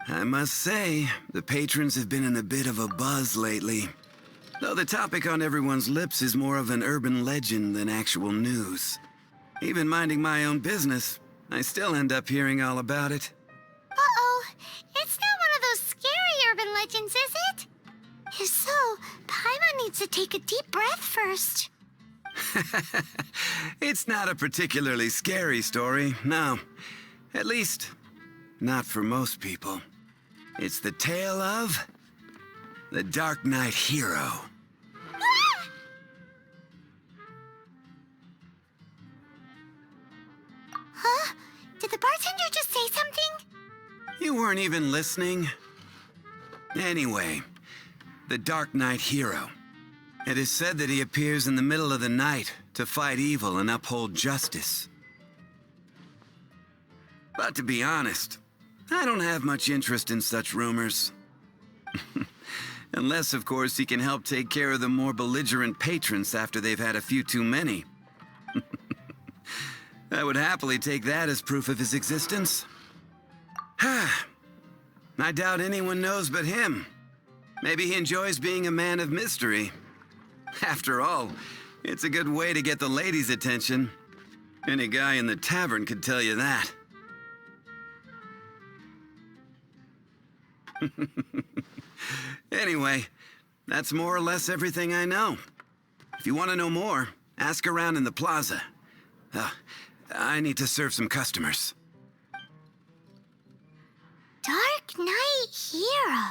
I must say, the patrons have been in a bit of a buzz lately. Though the topic on everyone's lips is more of an urban legend than actual news. Even minding my own business, I still end up hearing all about it. Uh-oh. It's not one of those scary urban legends, is it? If so, Paimon needs to take a deep breath first. It's not a particularly scary story, no. At least, not for most people. It's the tale of the Dark Knight Hero. Ah! Huh? Did the bartender just say something? You weren't even listening. Anyway, the Dark Knight Hero. It is said that he appears in the middle of the night to fight evil and uphold justice. But to be honest, I don't have much interest in such rumors. Unless, of course, he can help take care of the more belligerent patrons after they've had a few too many. I would happily take that as proof of his existence. I doubt anyone knows but him. Maybe he enjoys being a man of mystery. After all, it's a good way to get the ladies' attention. Any guy in the tavern could tell you that. Anyway, that's more or less everything I know. If you want to know more, ask around in the plaza. I need to serve some customers. Dark Knight Hero.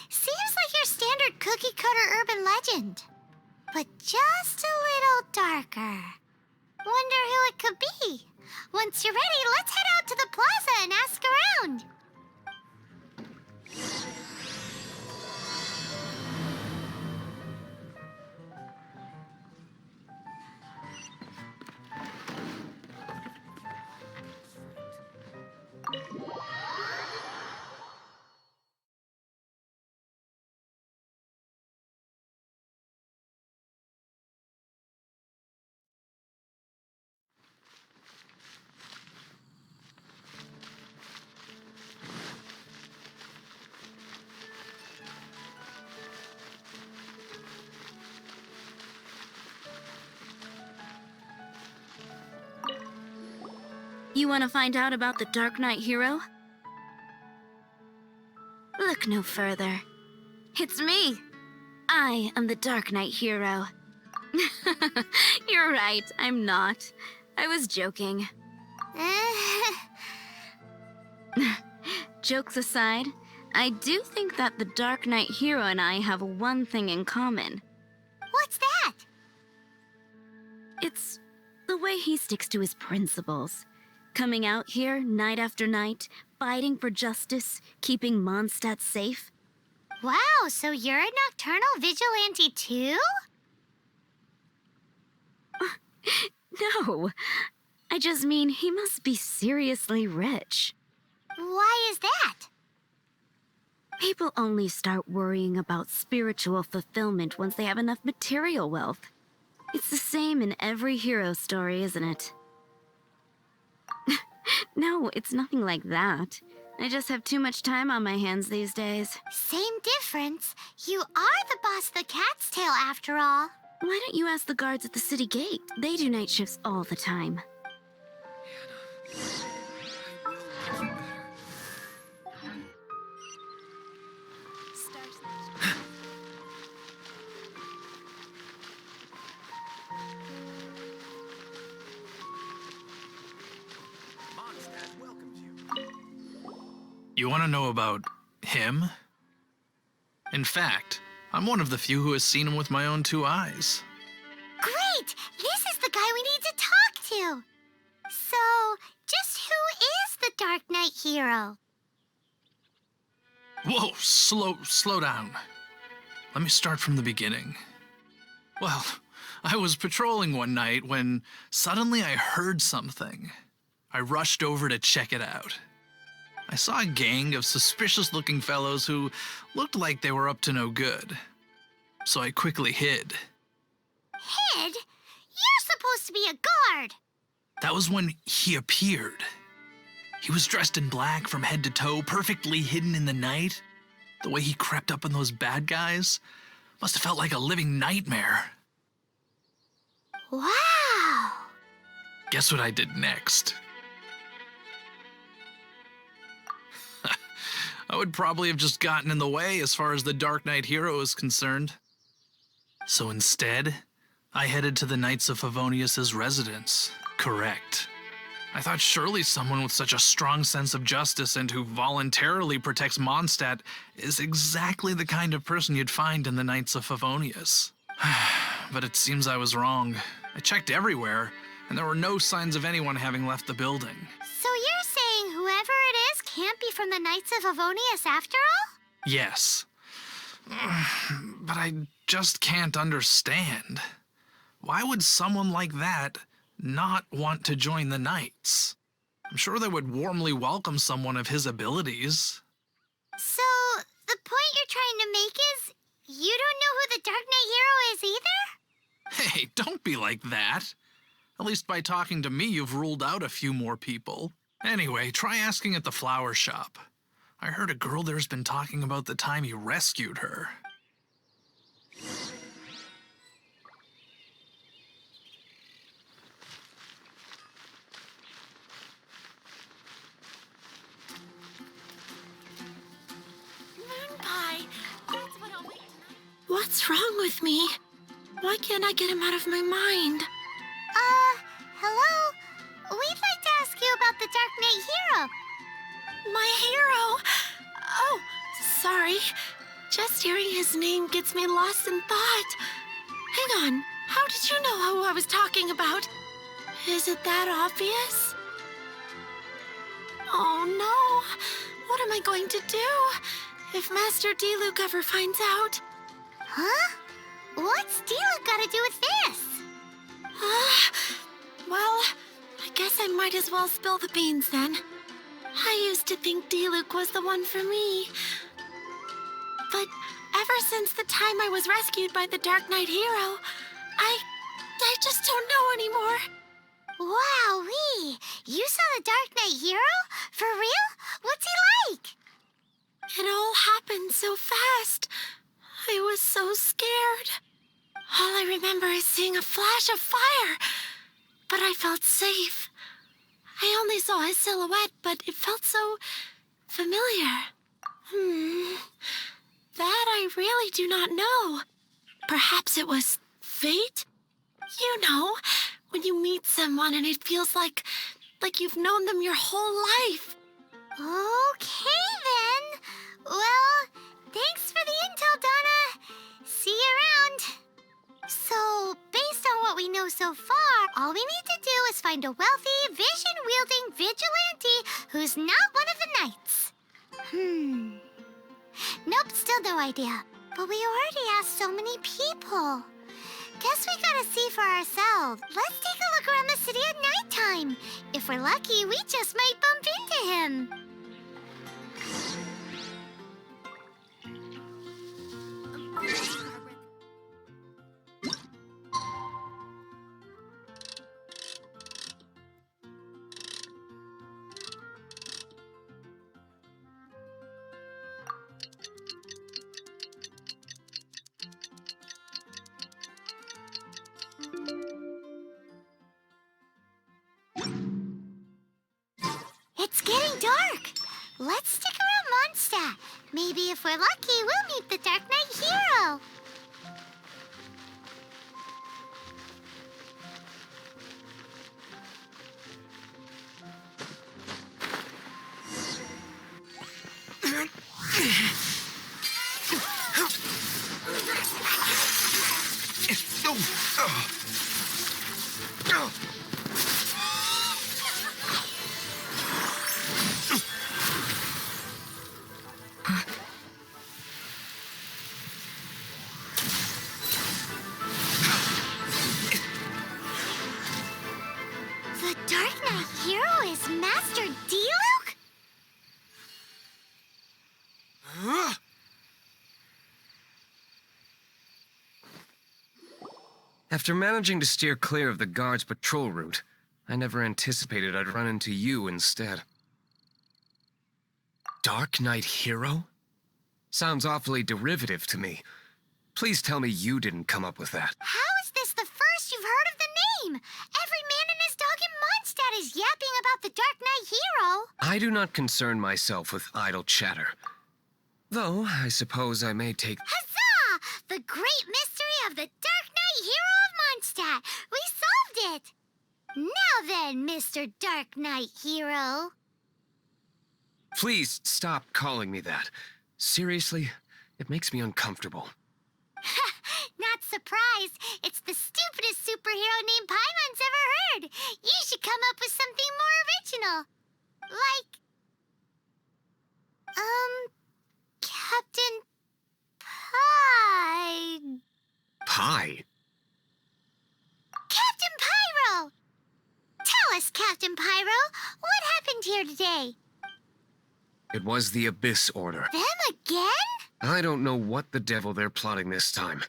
Seems like your standard cookie-cutter urban legend. But just a little darker. Wonder who it could be. Once you're ready, let's head out to the plaza and ask around. You want to find out about the Dark Knight Hero? Look no further. It's me. I am the Dark Knight Hero. You're right, I'm not. I was joking. Jokes aside, I do think that the Dark Knight Hero and I have one thing in common. What's that? It's the way he sticks to his principles. Coming out here night after night, fighting for justice, keeping Mondstadt safe. Wow, so you're a nocturnal vigilante too? No, I just mean he must be seriously rich. Why is that? People only start worrying about spiritual fulfillment once they have enough material wealth. It's the same in every hero story, isn't it? No, it's nothing like that. I just have too much time on my hands these days. Same difference. You are the boss of the Cat's Tail after all. Why don't you ask the guards at the city gate? They do night shifts all the time. You want to know about him? In fact, I'm one of the few who has seen him with my own two eyes. Great! This is the guy we need to talk to. So, just who is the Dark Knight Hero? Whoa, slow down. Let me start from the beginning. Well, I was patrolling one night when suddenly I heard something. I rushed over to check it out. I saw a gang of suspicious-looking fellows who looked like they were up to no good. So I quickly hid. Hid? You're supposed to be a guard. That was when he appeared. He was dressed in black from head to toe, perfectly hidden in the night. The way he crept up on those bad guys must have felt like a living nightmare. Wow! Guess what I did next? I would probably have just gotten in the way as far as the Dark Knight hero is concerned. So instead, I headed to the Knights of Favonius's residence. Correct. I thought surely someone with such a strong sense of justice and who voluntarily protects Mondstadt is exactly the kind of person you'd find in the Knights of Favonius. But it seems I was wrong. I checked everywhere, and there were no signs of anyone having left the building. So you're saying whoever it is can't be from the Knights of Favonius after all? Yes. But I just can't understand. Why would someone like that not want to join the Knights? I'm sure they would warmly welcome someone of his abilities. So, the point you're trying to make is you don't know who the Dark Knight hero is either? Hey, don't be like that. At least by talking to me, you've ruled out a few more people. Anyway, try asking at the flower shop. I heard a girl there's been talking about the time you rescued her. Moonpie, that's what I'll make tonight. What's wrong with me? Why can't I get him out of my mind? Hello? We'd like to ask you about the Dark Knight hero. My hero! Oh, sorry. Just hearing his name gets me lost in thought. Hang on, how did you know who I was talking about? Is it that obvious? Oh no, what am I going to do if Master D-Luke ever finds out? Huh? What's D-Luke got to do with this? Well, I guess I might as well spill the beans then. I used to think D-Luke was the one for me. But ever since the time I was rescued by the Dark Knight hero, I just don't know anymore. Wowee! You saw the Dark Knight hero? For real? What's he like? It all happened so fast. I was so scared. All I remember is seeing a flash of fire, but I felt safe. I only saw his silhouette, but it felt so familiar. That I really do not know. Perhaps it was fate? You know, when you meet someone and it feels like you've known them your whole life. Okay, then. Well, thanks for the intel, Donna. See you around. So, based on what we know so far, all we need to do is find a wealthy, vision-wielding vigilante who's not one of the knights. Nope, still no idea. But we already asked so many people. Guess we gotta see for ourselves. Let's take a look around the city at nighttime. If we're lucky, we just might bump into him. It's getting dark. Let's stick around Mondstadt. Maybe if we're lucky, we'll meet the Dark Knight hero. The Dark Knight hero is Master D-Luke? After managing to steer clear of the guards' patrol route, I never anticipated I'd run into you instead. Dark Knight Hero? Sounds awfully derivative to me. Please tell me you didn't come up with that. How is this the first you've heard of the name? Every man and his dog in Mondstadt is yapping about the Dark Knight Hero. I do not concern myself with idle chatter. Though, I suppose I may take... Huzzah! The great mystery of the Dark Knight Hero of Mondstadt. We solved it. Now then, Mr. Dark Knight Hero. Please stop calling me that. Seriously, it makes me uncomfortable. Not surprised. It's the stupidest superhero name Paimon's ever heard. You should come up with something more original. Like... Captain Pie... Pie? Captain Pyro! Tell us, Captain Pyro, what happened here today? It was the Abyss Order. Them again? I don't know what the devil they're plotting this time.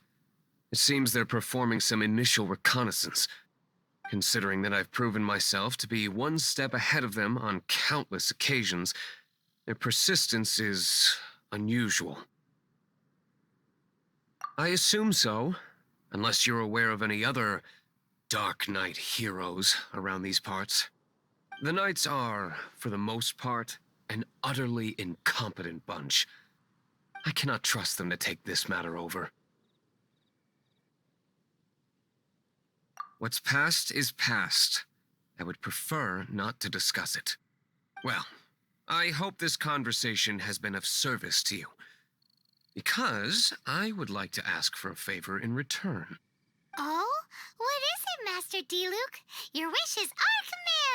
It seems they're performing some initial reconnaissance. Considering that I've proven myself to be one step ahead of them on countless occasions, their persistence is unusual. I assume so, unless you're aware of any other Dark Knight heroes around these parts. The Knights are, for the most part, an utterly incompetent bunch. I cannot trust them to take this matter over. What's past is past. I would prefer not to discuss it. Well, I hope this conversation has been of service to you. Because I would like to ask for a favor in return. Oh? What is it, Master D-Luke? Your wish is our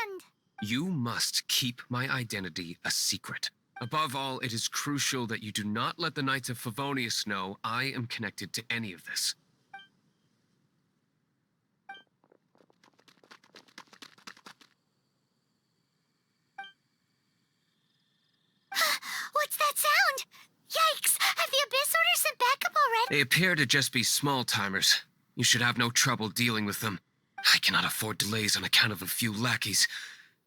command! You must keep my identity a secret. Above all, it is crucial that you do not let the Knights of Favonius know I am connected to any of this. What's that sound? Yikes! Have the Abyss Order sent backup already? They appear to just be small-timers. You should have no trouble dealing with them. I cannot afford delays on account of a few lackeys.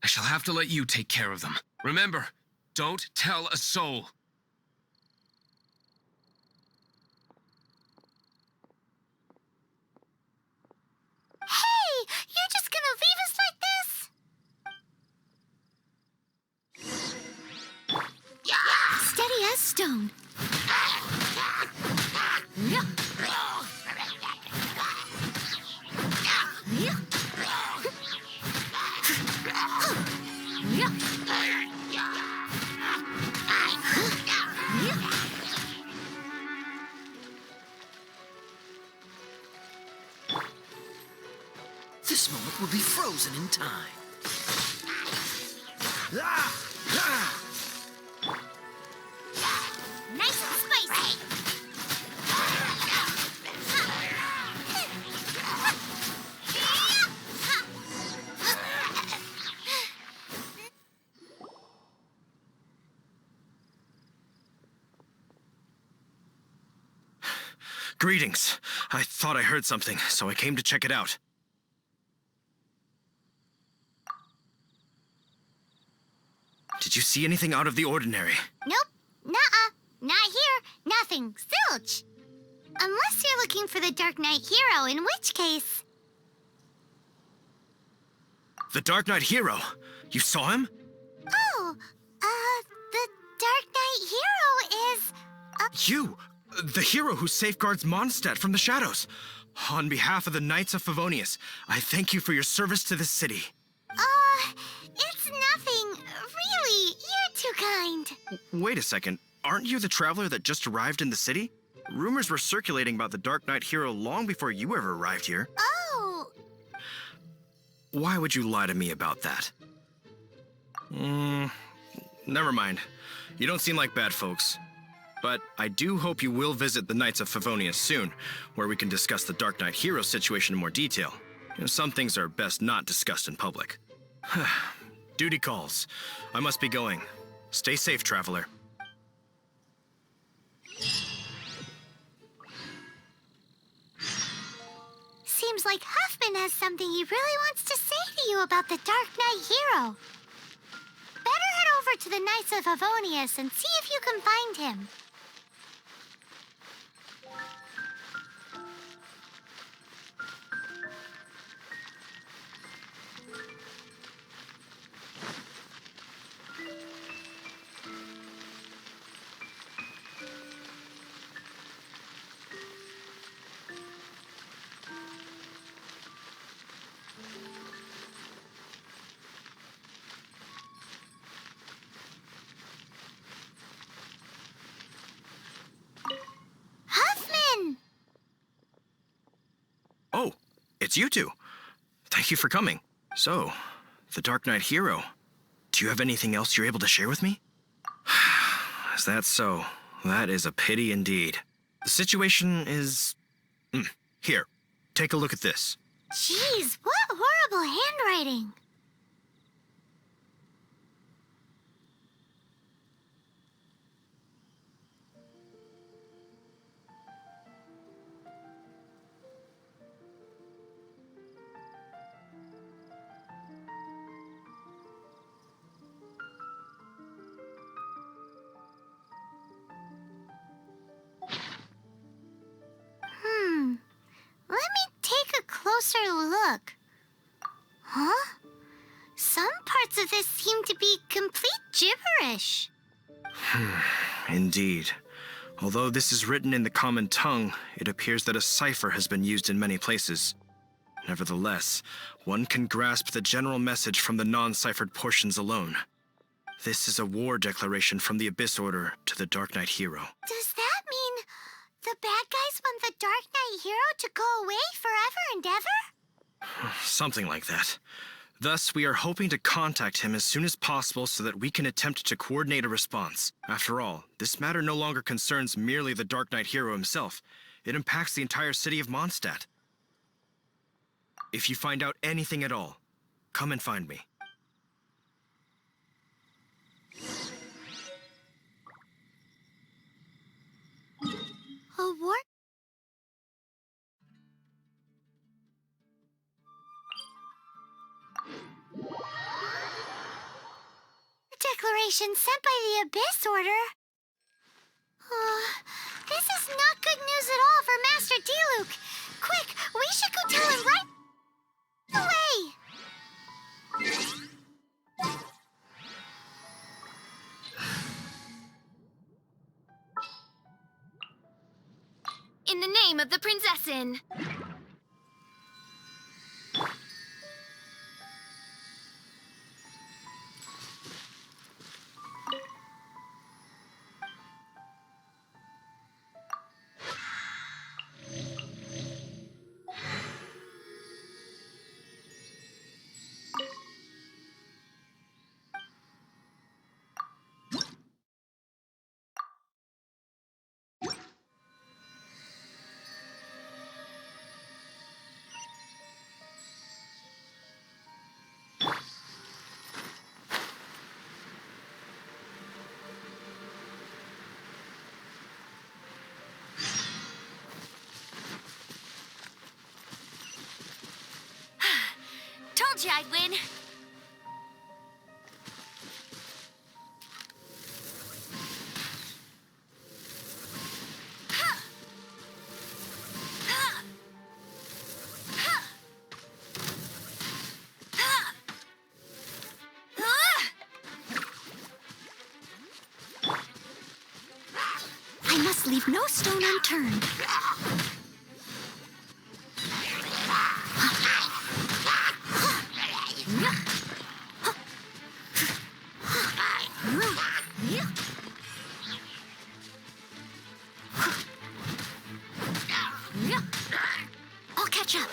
I shall have to let you take care of them. Remember, don't tell a soul. Hey! You're just gonna leave us like this? Steady as stone. This moment will be frozen in time. Nice and spicy. Greetings. I thought I heard something, so I came to check it out. Did you see anything out of the ordinary? Nope. Nuh-uh. Not here. Nothing. Zilch. Unless you're looking for the Dark Knight Hero, in which case... The Dark Knight Hero? You saw him? Oh, the Dark Knight Hero is... You! The hero who safeguards Mondstadt from the shadows. On behalf of the Knights of Favonius, I thank you for your service to this city. It's nothing. Really, you're too kind. Wait a second. Aren't you the traveler that just arrived in the city? Rumors were circulating about the Dark Knight Hero long before you ever arrived here. Oh, Why would you lie to me about that? Never mind. You don't seem like bad folks. But I do hope you will visit the Knights of Favonius soon, where we can discuss the Dark Knight Hero situation in more detail. Some things are best not discussed in public. Duty calls. I must be going. Stay safe, traveler. seems like Huffman has something he really wants to say to you about the Dark Knight Hero. Better head over to the Knights of Favonius and see if you can find him. Huffman! Oh, it's you two. Thank you for coming. So, the Dark Knight Hero. Do you have anything else you're able to share with me? Is that so? That is a pity indeed. The situation is... Here, take a look at this. Jeez, what horrible handwriting. Let me take a closer look. Huh? Some parts of this seem to be complete gibberish. Indeed. Although this is written in the common tongue, it appears that a cipher has been used in many places. Nevertheless, one can grasp the general message from the non-ciphered portions alone. This is a war declaration from the Abyss Order to the Dark Knight Hero. Does that mean the bad guys want the Dark Knight Hero to go away forever and ever? Something like that. Thus, we are hoping to contact him as soon as possible so that we can attempt to coordinate a response. After all, this matter no longer concerns merely the Dark Knight Hero himself. It impacts the entire city of Mondstadt. If you find out anything at all, come and find me. A war? A declaration sent by the Abyss Order? This is not good news at all for Master D-Luke. Quick, we should go tell him right away. In the name of the Prinzessin. Told you I'd win. I must leave no stone unturned. I'll catch up.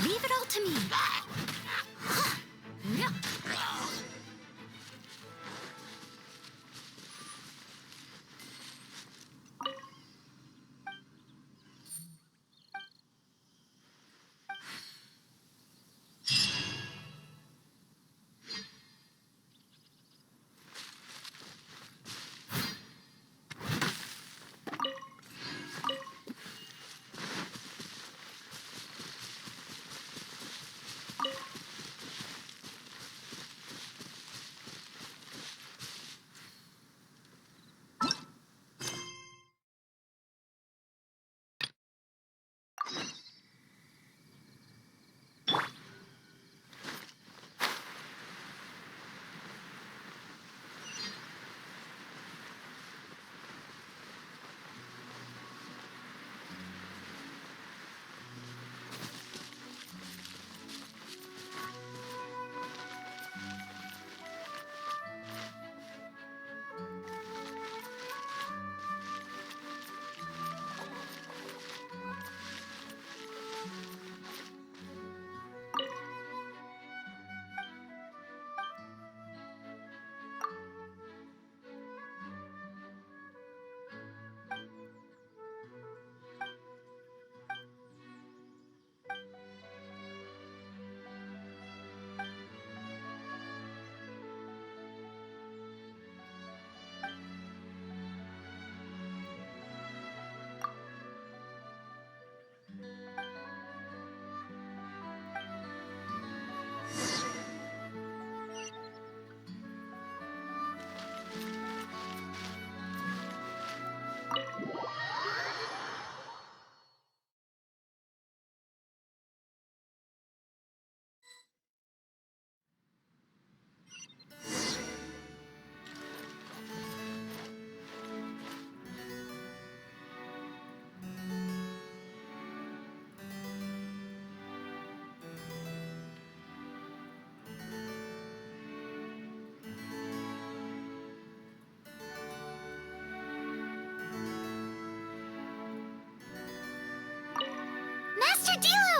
Leave it all to me.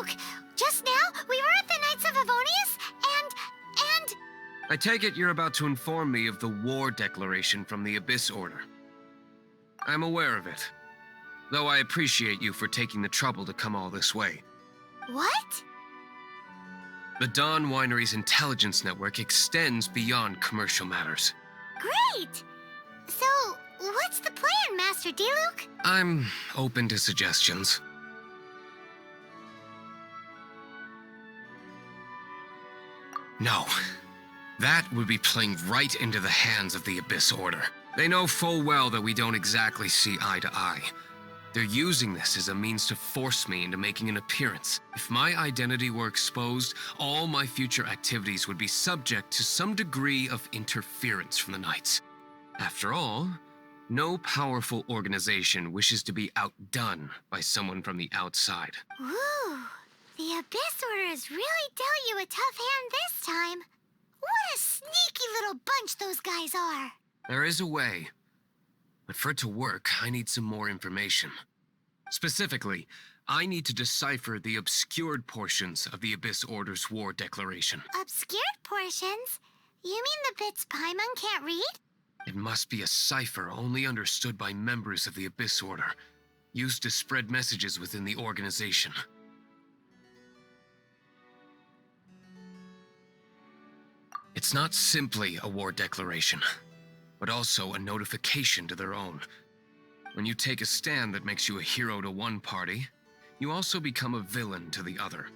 Diluc! Just now, we were at the Knights of Favonius, and... I take it you're about to inform me of the war declaration from the Abyss Order. I'm aware of it, though I appreciate you for taking the trouble to come all this way. What? The Dawn Winery's intelligence network extends beyond commercial matters. Great! So, what's the plan, Master Diluc? I'm open to suggestions. No. That would be playing right into the hands of the Abyss Order. They know full well that we don't exactly see eye to eye. They're using this as a means to force me into making an appearance. If my identity were exposed, all my future activities would be subject to some degree of interference from the Knights. After all, no powerful organization wishes to be outdone by someone from the outside. Ooh, the Abyss Order has really dealt you a tough hand this time. What a sneaky little bunch those guys are. There is a way. But for it to work, I need some more information. Specifically, I need to decipher the obscured portions of the Abyss Order's war declaration. Obscured portions? You mean the bits Paimon can't read? It must be a cipher only understood by members of the Abyss Order, used to spread messages within the organization. It's not simply a war declaration, but also a notification to their own. When you take a stand that makes you a hero to one party, you also become a villain to the other.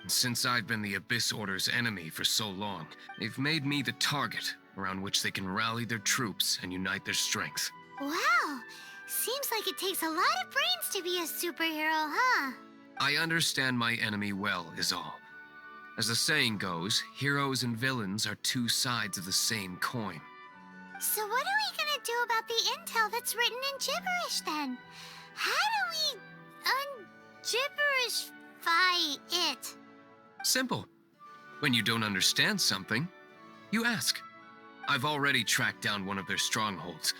And since I've been the Abyss Order's enemy for so long, they've made me the target around which they can rally their troops and unite their strength. Wow, seems like it takes a lot of brains to be a superhero, huh? I understand my enemy well, is all. As the saying goes, heroes and villains are two sides of the same coin. So what are we gonna do about the intel that's written in gibberish then? How do we un-gibberishify it? Simple. When you don't understand something, you ask. I've already tracked down one of their strongholds.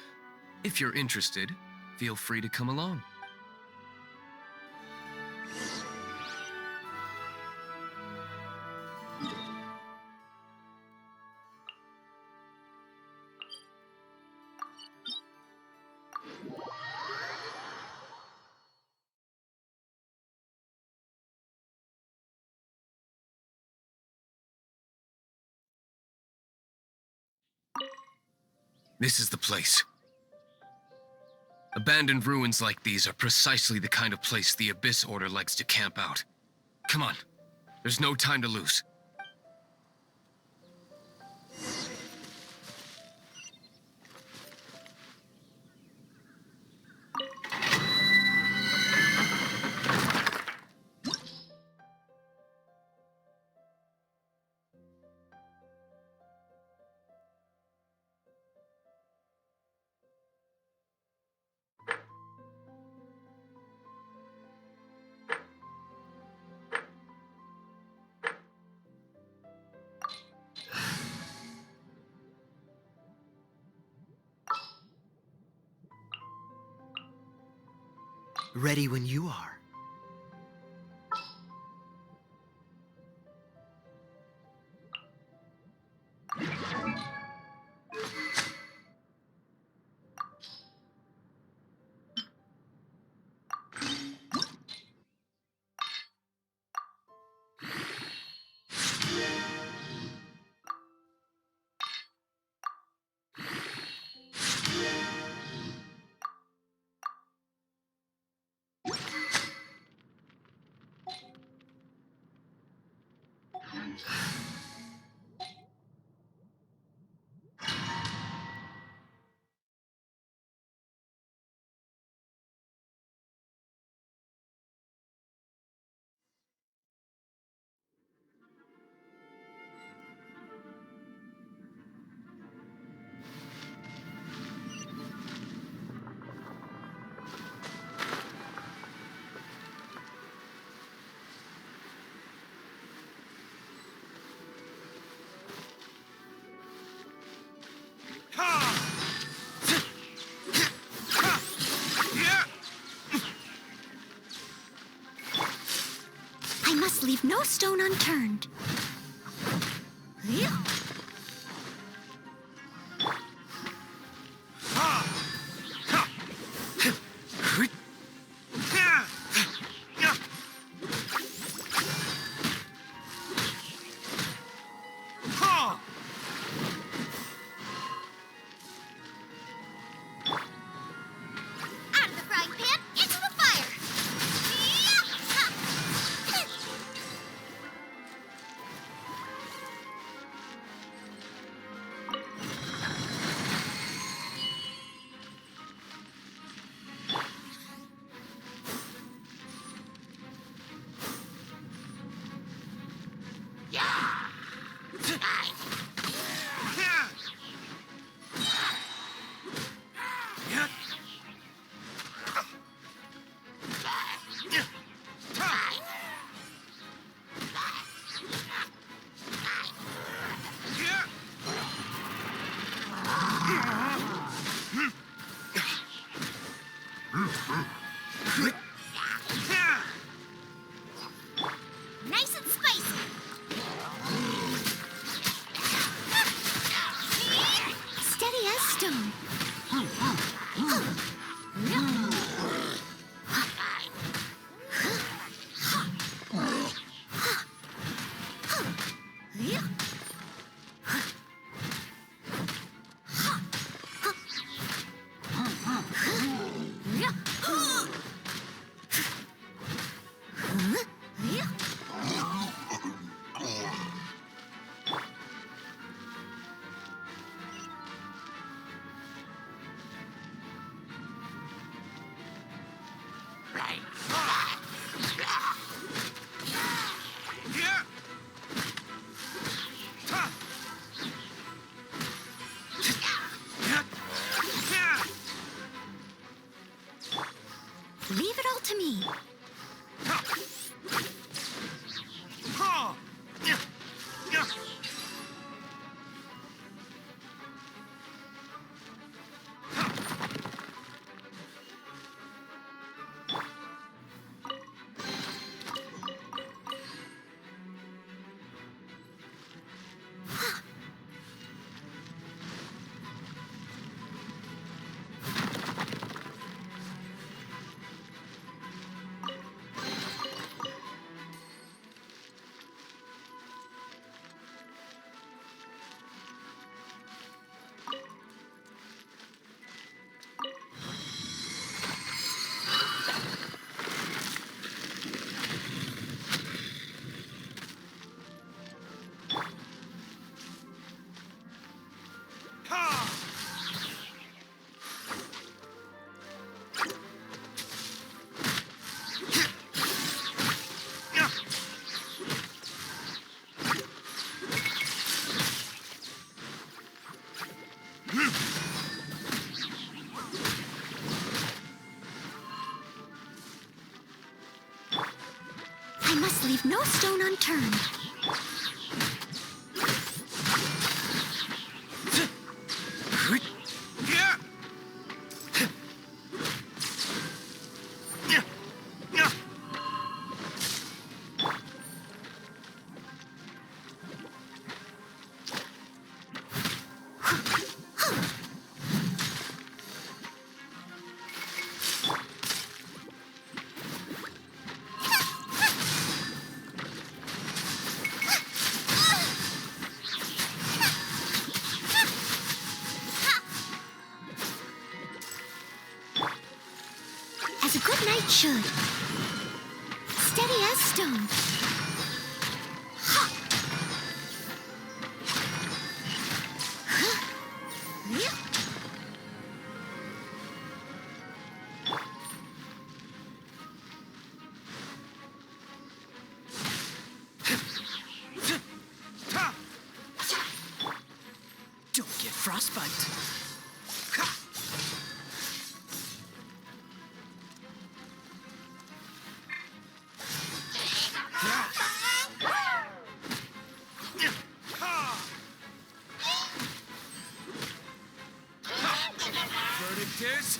If you're interested, feel free to come along. This is the place. Abandoned ruins like these are precisely the kind of place the Abyss Order likes to camp out. Come on, there's no time to lose. Ready when you are. must leave no stone unturned. Out of the frying pan, into the fire! Nice and spicy! Steady as stone. Leave it all to me. I must leave no stone unturned. As a good knight should. Steady as stone. Don't get frostbite. Verdict is...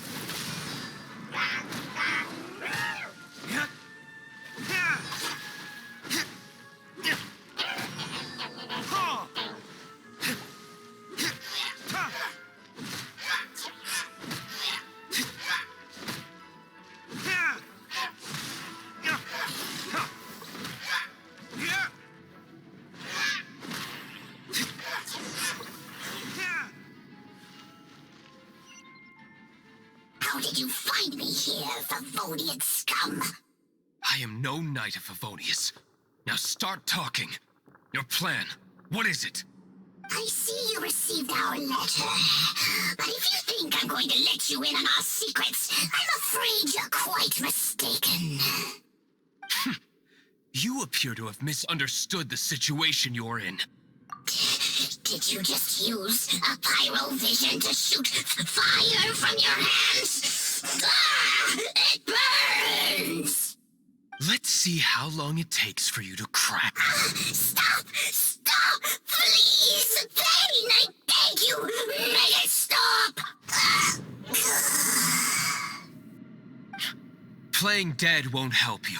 How did you find me here, Favonian scum? I am no Knight of Favonius. Now start talking. Your plan, what is it? I see you received our letter. But if you think I'm going to let you in on our secrets, I'm afraid you're quite mistaken. You appear to have misunderstood the situation you're in. Did you just use a pyrovision to shoot fire from your hands? Ah, it burns! Let's see how long it takes for you to crack. Stop! Stop! Please! Pain, I beg you! Make it stop! Playing dead won't help you.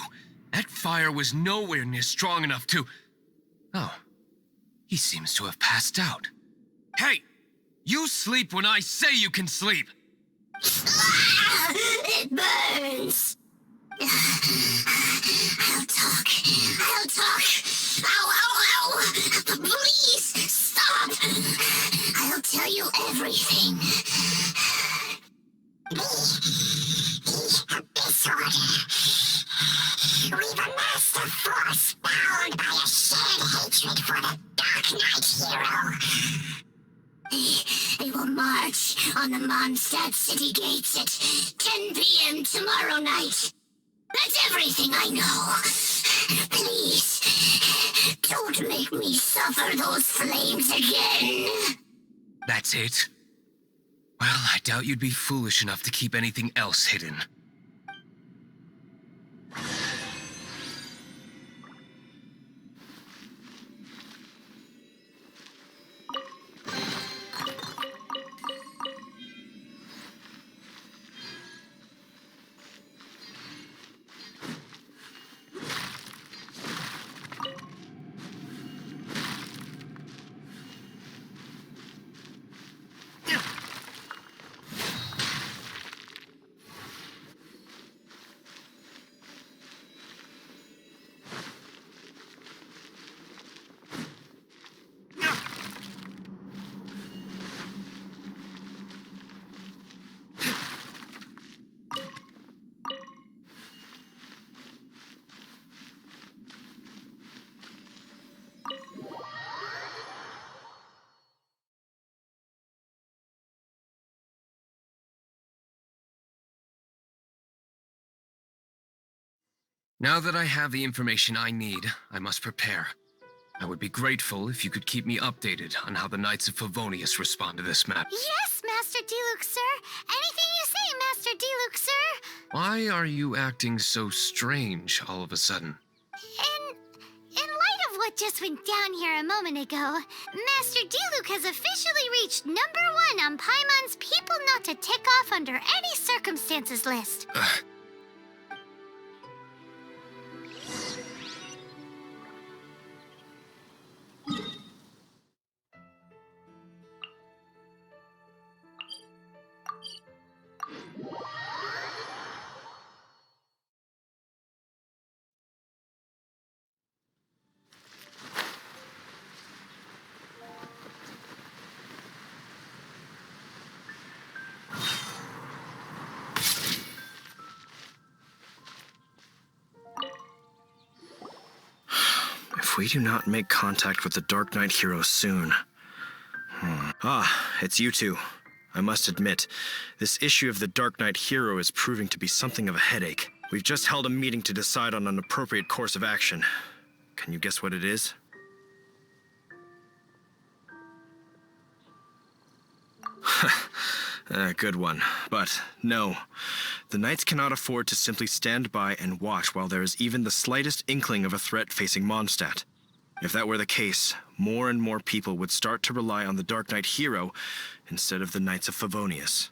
That fire was nowhere near strong enough to... Oh. He seems to have passed out. Hey! You sleep when I say you can sleep! It burns! I'll talk. I'll talk. Ow, ow, ow! Please, stop! I'll tell you everything. This order. We've amassed a force bound by a shared hatred for the Dark Knight hero. They will march on the Mondstadt city gates at 10 p.m. tomorrow night. That's everything I know. Please, don't make me suffer those flames again. That's it? Well, I doubt you'd be foolish enough to keep anything else hidden. Now that I have the information I need, I must prepare. I would be grateful if you could keep me updated on how the Knights of Favonius respond to this map. Yes, Master Diluc, sir. Anything you say, Master Diluc, sir. Why are you acting so strange all of a sudden? In light of what just went down here a moment ago, Master Diluc has officially reached #1 on Paimon's People Not to Tick Off Under Any Circumstances list. If we do not make contact with the Dark Knight hero soon... Ah, it's you two. I must admit, this issue of the Dark Knight hero is proving to be something of a headache. We've just held a meeting to decide on an appropriate course of action. Can you guess what it is? Good one. But no, the Knights cannot afford to simply stand by and watch while there is even the slightest inkling of a threat facing Mondstadt. If that were the case, more and more people would start to rely on the Dark Knight hero instead of the Knights of Favonius.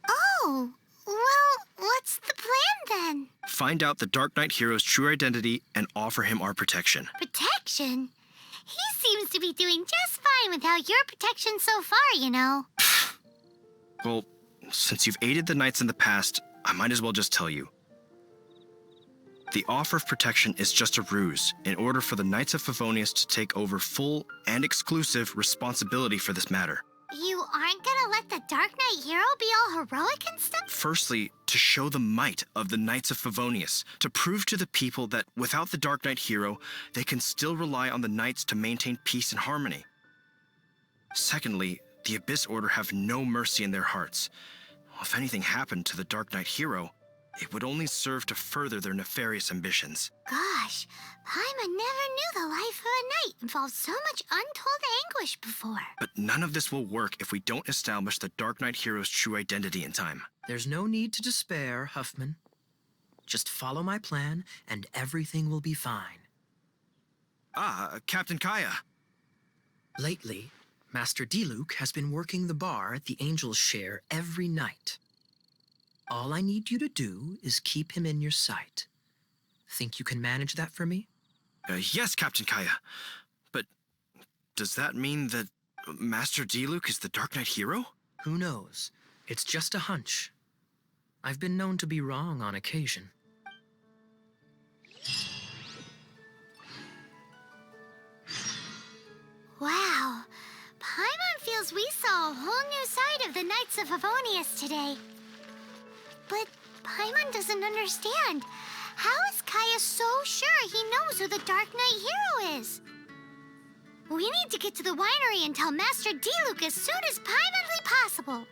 Oh, well, what's the plan then? Find out the Dark Knight hero's true identity and offer him our protection. Protection? He seems to be doing just fine without your protection so far, you know. Well, since you've aided the Knights in the past, I might as well just tell you. The offer of protection is just a ruse in order for the Knights of Favonius to take over full and exclusive responsibility for this matter. You aren't gonna let the Dark Knight hero be all heroic and stuff? Firstly, to show the might of the Knights of Favonius, to prove to the people that without the Dark Knight hero, they can still rely on the Knights to maintain peace and harmony. Secondly, the Abyss Order have no mercy in their hearts. If anything happened to the Dark Knight hero, it would only serve to further their nefarious ambitions. Gosh, Paimon never knew the life of a knight involved so much untold anguish before. But none of this will work if we don't establish the Dark Knight hero's true identity in time. There's no need to despair, Huffman. Just follow my plan, and everything will be fine. Captain Kaya. Lately, Master Diluc has been working the bar at the Angel's Share every night. All I need you to do is keep him in your sight. Think you can manage that for me? Yes, Captain Kaya. But does that mean that Master Diluc is the Dark Knight hero? Who knows? It's just a hunch. I've been known to be wrong on occasion. Wow, Paimon feels we saw a whole new side of the Knights of Favonius today. But Paimon doesn't understand. How is Kaya so sure he knows who the Dark Knight hero is? We need to get to the winery and tell Master Diluc as soon as Paimonly possible.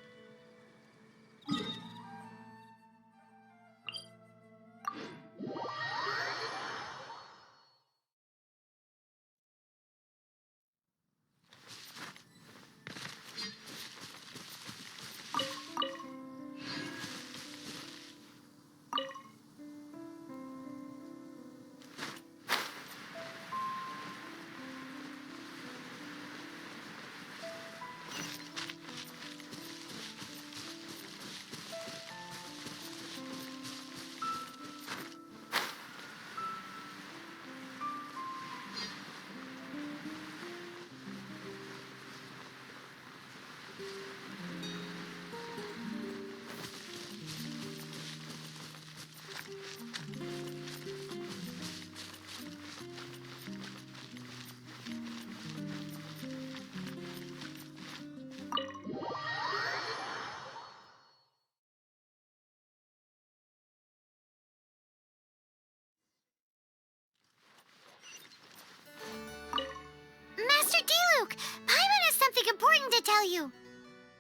Master Diluc, Paimon has something important to tell you.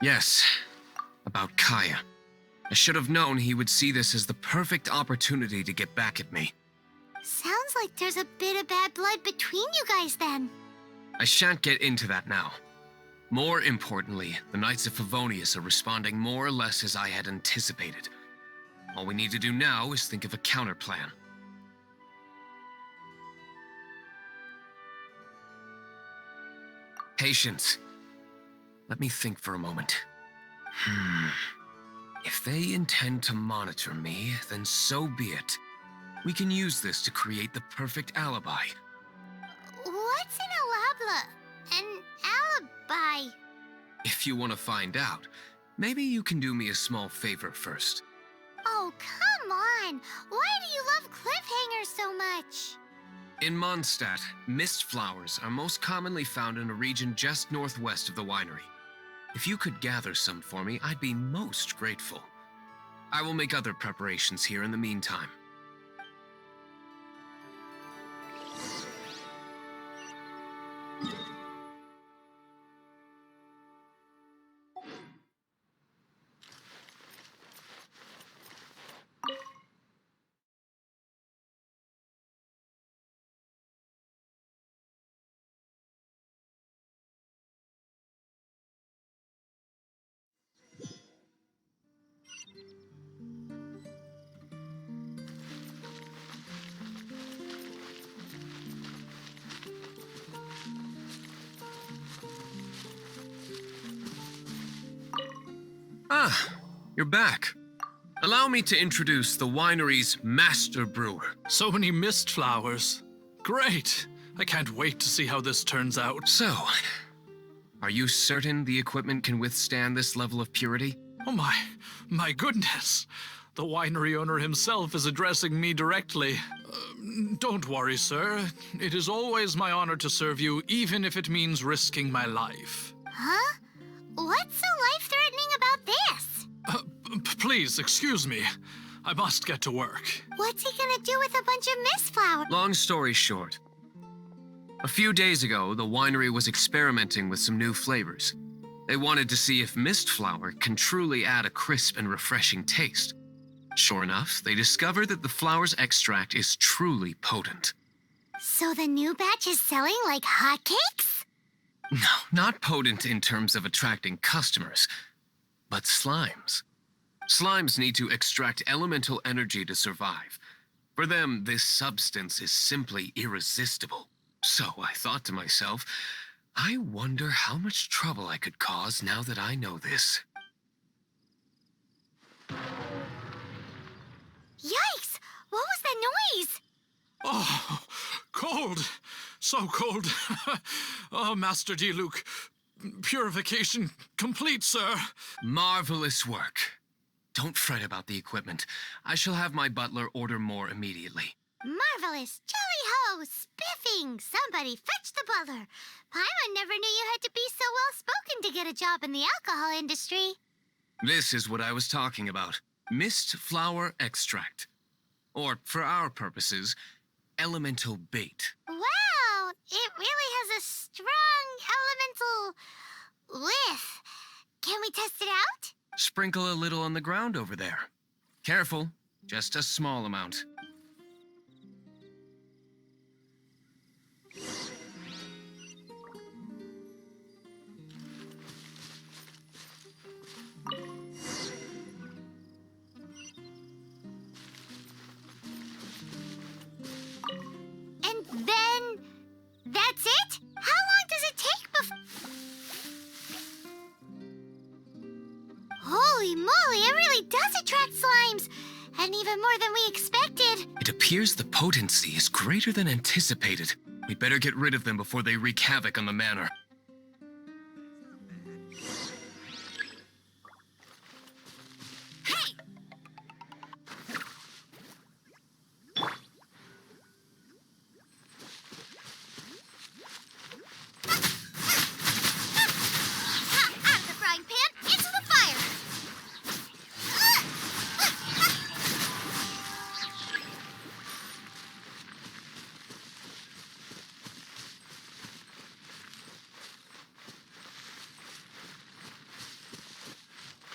Yes, about Kaya. I should have known he would see this as the perfect opportunity to get back at me. Sounds like there's a bit of bad blood between you guys then. I shan't get into that now. More importantly, the Knights of Favonius are responding more or less as I had anticipated. All we need to do now is think of a counterplan. Patience. Let me think for a moment. If they intend to monitor me, then so be it. We can use this to create the perfect alibi. What's an alibi? If you want to find out, maybe you can do me a small favor first. Oh, come on! Why do you love cliffhangers so much? In Mondstadt, mist flowers are most commonly found in a region just northwest of the winery. If you could gather some for me, I'd be most grateful. I will make other preparations here in the meantime. Ah, you're back. Allow me to introduce the winery's master brewer. So many mist flowers. Great. I can't wait to see how this turns out. So, are you certain the equipment can withstand this level of purity? Oh my goodness. The winery owner himself is addressing me directly. Don't worry, sir. It is always my honor to serve you, even if it means risking my life. Huh? What's so life-threatening about this? Please, excuse me. I must get to work. What's he gonna do with a bunch of mist flowers? Long story short, a few days ago, the winery was experimenting with some new flavors. They wanted to see if mist flower can truly add a crisp and refreshing taste. Sure enough, they discovered that the flower's extract is truly potent. So the new batch is selling like hotcakes? No, not potent in terms of attracting customers, but slimes. Slimes need to extract elemental energy to survive. For them, this substance is simply irresistible. So I thought to myself, I wonder how much trouble I could cause now that I know this. Yikes! What was that noise? Oh, cold. So cold. Oh, Master D-Luke. Purification complete, sir. Marvelous work. Don't fret about the equipment. I shall have my butler order more immediately. Marvelous! Jolly-ho! Spiffing! Somebody fetch the butler! Paimon never knew you had to be so well-spoken to get a job in the alcohol industry. This is what I was talking about. Mist flower extract. Or, for our purposes, elemental bait. Wow! It really has a strong elemental whiff. Can we test it out? Sprinkle a little on the ground over there. Careful, just a small amount. And then... that's it? How long does it take before... Holy moly, it really does attract slimes! And even more than we expected. It appears the potency is greater than anticipated. We better get rid of them before they wreak havoc on the manor. Hey! Out of the frying pan, into the fire!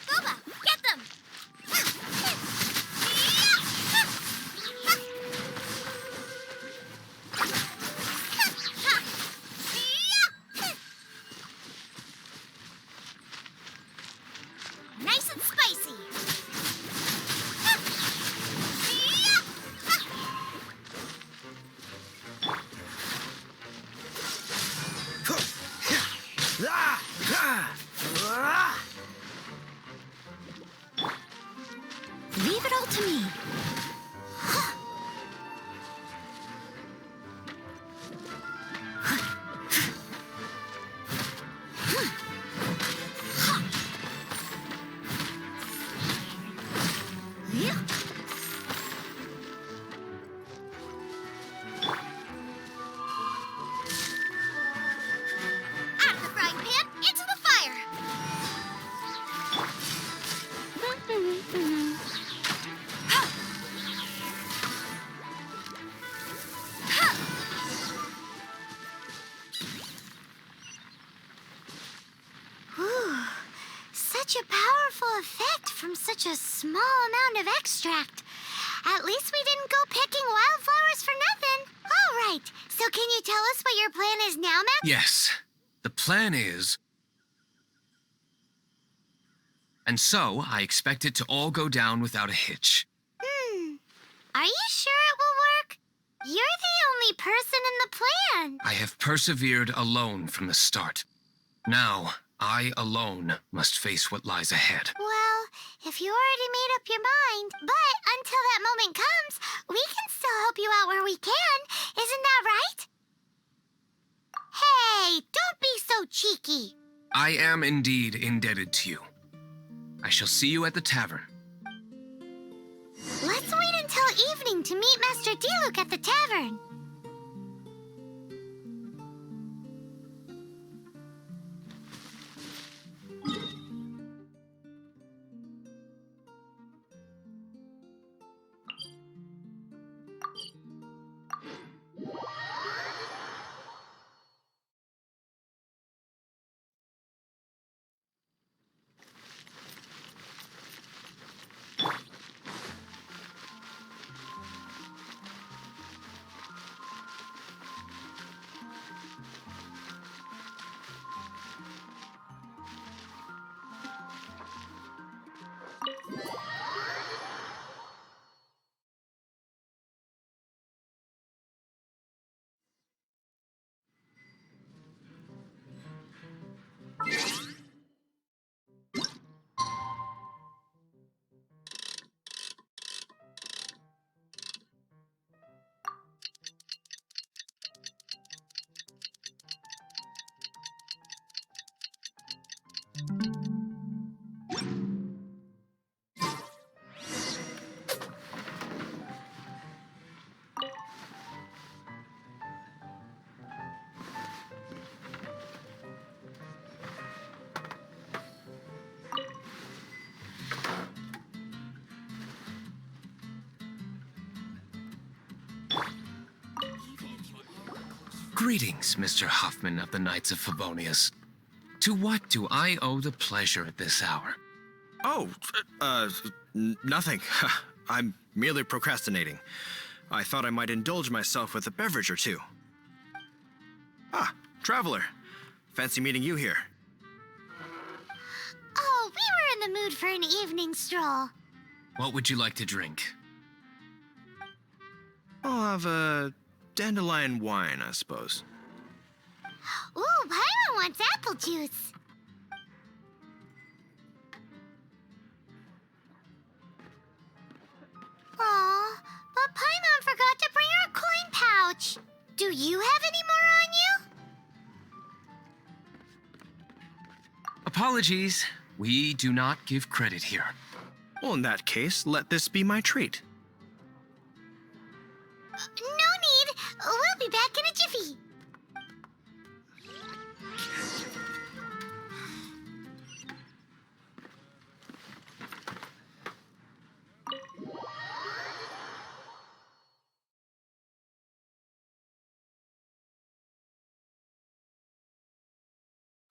Boba, get them! Nice and spicy. Leave it all to me. Out of the frying pan, into the fire! Ooh, such a powerful effect from such a small amount of extract. At least we didn't go picking wildflowers for nothing. All right, so can you tell us what your plan is now, Matt? Yes, the plan is... And so, I expect it to all go down without a hitch. Are you sure it will work? You're the only person in the plan. I have persevered alone from the start. Now, I alone must face what lies ahead. Well, if you already made up your mind, but until that moment comes, we can still help you out where we can. Isn't that right? Hey, don't be so cheeky. I am indeed indebted to you. I shall see you at the tavern. evening to meet Master Diluc at the tavern. Greetings, Mr. Huffman of the Knights of Favonius. To what do I owe the pleasure at this hour? Oh, nothing. I'm merely procrastinating. I thought I might indulge myself with a beverage or two. Ah, Traveler. Fancy meeting you here. Oh, we were in the mood for an evening stroll. What would you like to drink? I'll have a dandelion wine, I suppose. Ooh, Paimon wants apple juice. Aw, but Paimon forgot to bring her coin pouch. Do you have any more on you? Apologies. We do not give credit here. Well, in that case, let this be my treat. No need. We'll be back in a jiffy.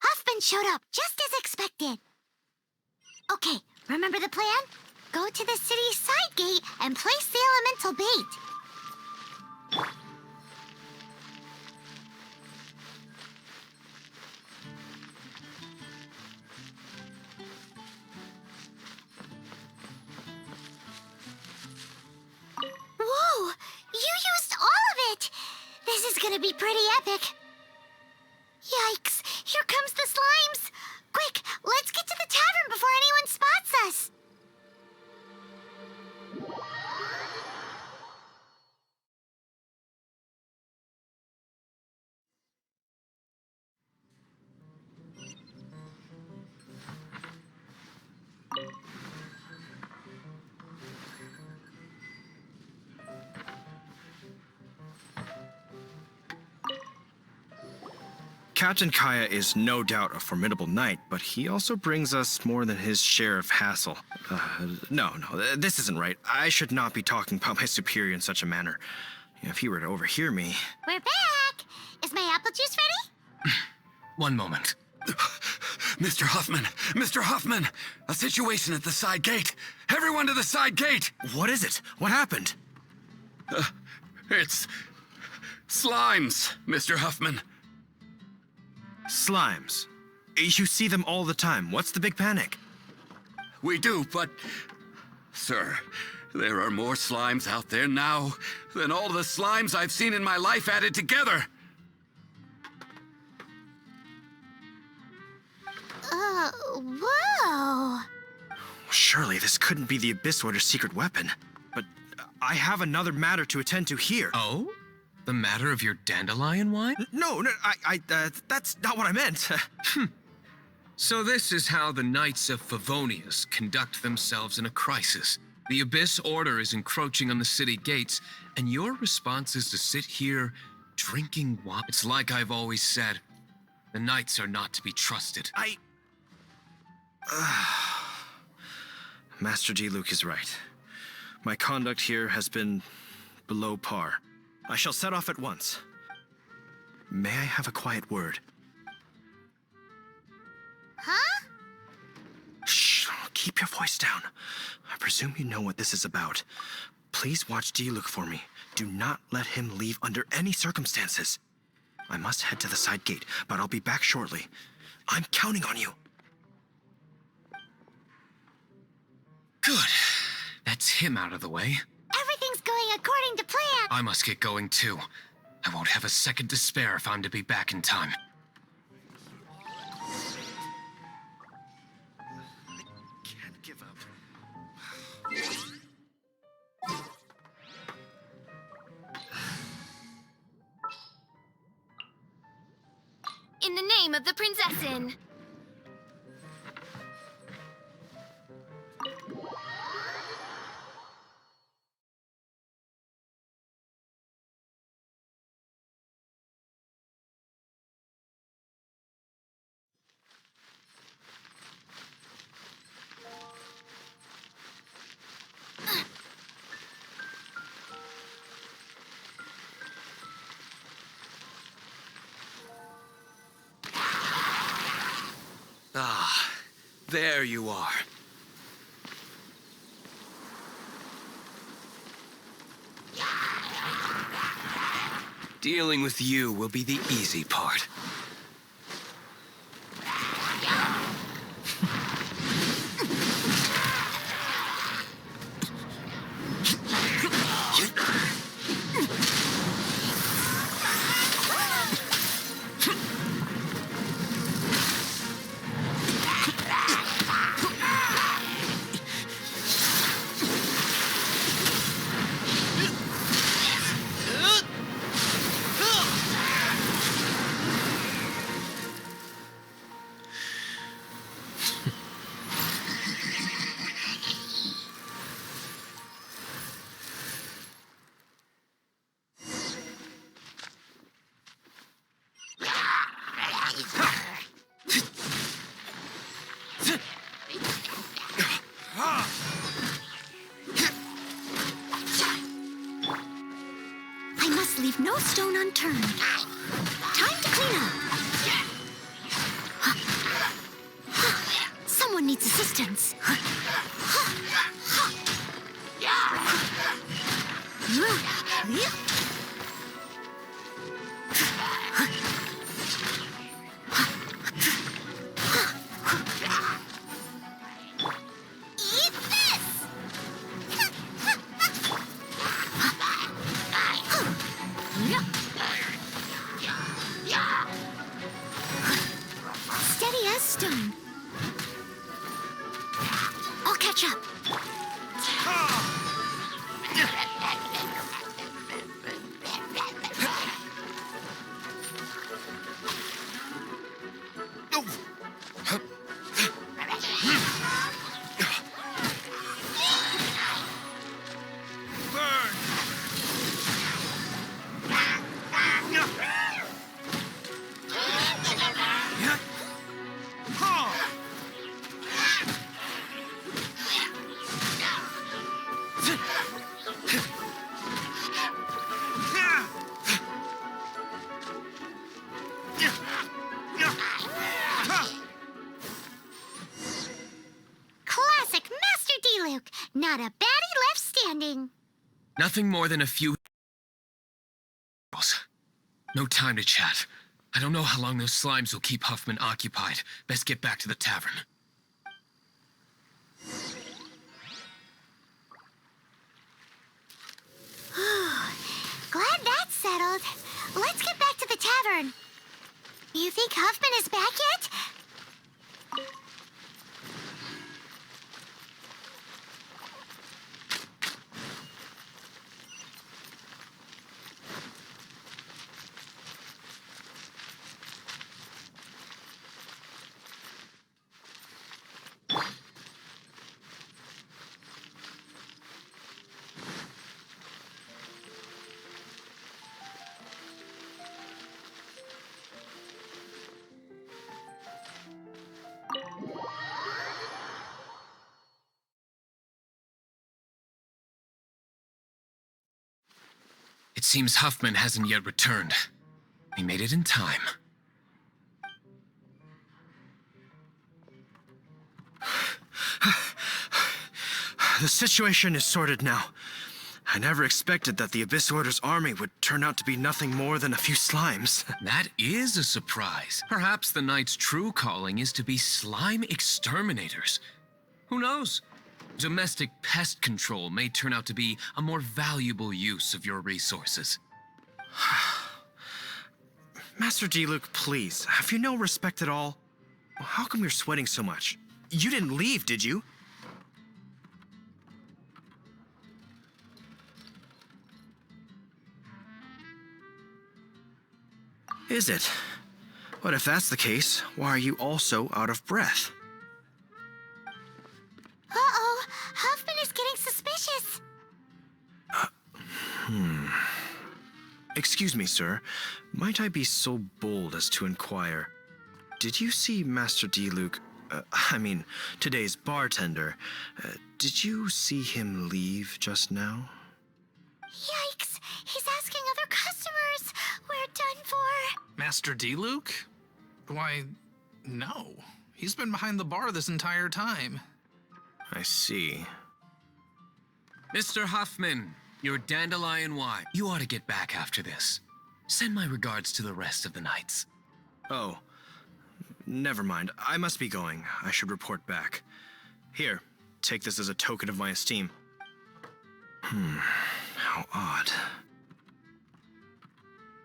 Huffman showed up just as expected. Okay, remember the plan? Go to the city's side gate and place the elemental bait. Whoa! You used all of it! This is gonna be pretty epic. Yikes! Here comes the slimes! Quick, let's get to the tavern before anyone spots us! Captain Kaya is no doubt a formidable knight, but he also brings us more than his share of hassle. No, this isn't right. I should not be talking about my superior in such a manner. If he were to overhear me... We're back! Is my apple juice ready? One moment. Mr. Huffman! Mr. Huffman! A situation at the side gate! Everyone to the side gate! What is it? What happened? It's slimes, Mr. Huffman. Slimes. You see them all the time. What's the big panic? We do, but... Sir, there are more slimes out there now than all the slimes I've seen in my life added together. Whoa! Surely this couldn't be the Abyss Warder's secret weapon. But I have another matter to attend to here. Oh? The matter of your dandelion wine? No, that's not what I meant. So this is how the Knights of Favonius conduct themselves in a crisis. The Abyss Order is encroaching on the city gates, and your response is to sit here drinking wine. It's like I've always said, the Knights are not to be trusted. Master D-Luke is right. My conduct here has been below par. I shall set off at once. May I have a quiet word? Huh? Shh, keep your voice down. I presume you know what this is about. Please watch D-Luke for me. Do not let him leave under any circumstances. I must head to the side gate, but I'll be back shortly. I'm counting on you. Good. That's him out of the way. Everything's going according to plan. I must get going too. I won't have a second to spare if I'm to be back in time. Can't give up. In the name of the Prinzessin. Ah, there you are. Dealing with you will be the easy part. I must leave no stone unturned. Time to clean up. Someone needs assistance. Eat this! Steady as stone. I'll catch up. Classic Master D-Luke. Not a baddie left standing. Nothing more than a few... No time to chat. I don't know how long those slimes will keep Huffman occupied. Best get back to the tavern. Glad that's settled. Let's get back to the tavern. You think Huffman is back yet? seems Huffman hasn't yet returned. He made it in time. The situation is sorted now. I never expected that the Abyss Order's army would turn out to be nothing more than a few slimes. That is a surprise. Perhaps the Knight's true calling is to be slime exterminators. Who knows? Domestic pest control may turn out to be a more valuable use of your resources. Master D-Luke, please, have you no respect at all? How come you're sweating so much? You didn't leave, did you? Is it? But if that's the case, why are you also out of breath? Uh-oh, Huffman is getting suspicious. Excuse me, sir. Might I be so bold as to inquire? Did you see Master D-Luke, today's bartender? Did you see him leave just now? Yikes, he's asking other customers. We're done for. Master D-Luke? Why, no. He's been behind the bar this entire time. I see. Mr. Huffman, your dandelion wine. You ought to get back after this. Send my regards to the rest of the knights. Oh, never mind. I must be going. I should report back. Here, take this as a token of my esteem. How odd.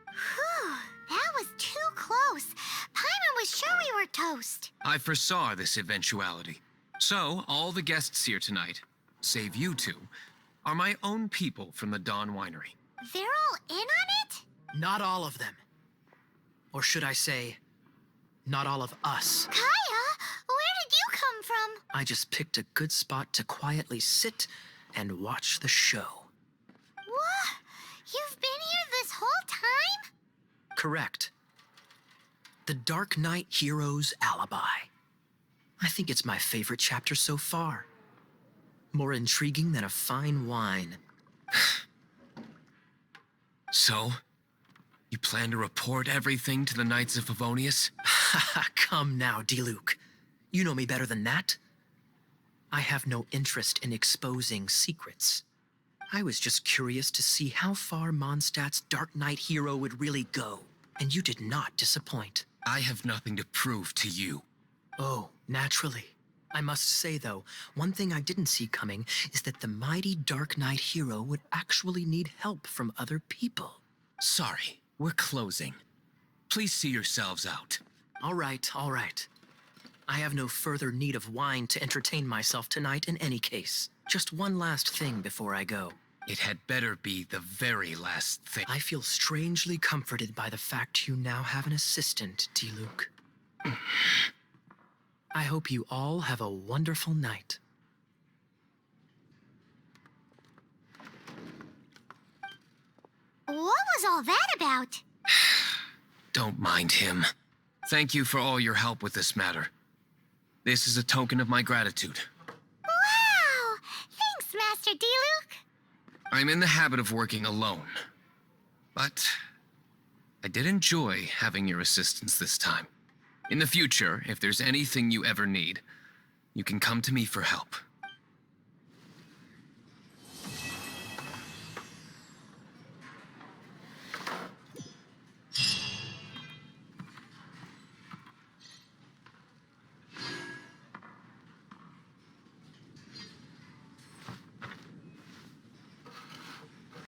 Whew, that was too close. Paimon was sure we were toast. I foresaw this eventuality. So, all the guests here tonight, save you two, are my own people from the Dawn Winery. They're all in on it? Not all of them. Or should I say, not all of us. Kaya, where did you come from? I just picked a good spot to quietly sit and watch the show. What? You've been here this whole time? Correct. The Dark Knight Hero's Alibi. I think it's my favorite chapter so far. More intriguing than a fine wine. So, you plan to report everything to the Knights of Favonius? Come now, D-Luke. You know me better than that. I have no interest in exposing secrets. I was just curious to see how far Mondstadt's Dark Knight hero would really go, and you did not disappoint. I have nothing to prove to you. Oh, naturally. I must say, though, one thing I didn't see coming is that the mighty Dark Knight hero would actually need help from other people. Sorry, we're closing. Please see yourselves out. All right, all right. I have no further need of wine to entertain myself tonight in any case. Just one last thing before I go. It had better be the very last thing. I feel strangely comforted by the fact you now have an assistant, D-Luke. I hope you all have a wonderful night. What was all that about? Don't mind him. Thank you for all your help with this matter. This is a token of my gratitude. Wow! Thanks, Master D-Luke. I'm in the habit of working alone. But I did enjoy having your assistance this time. In the future, if there's anything you ever need, you can come to me for help.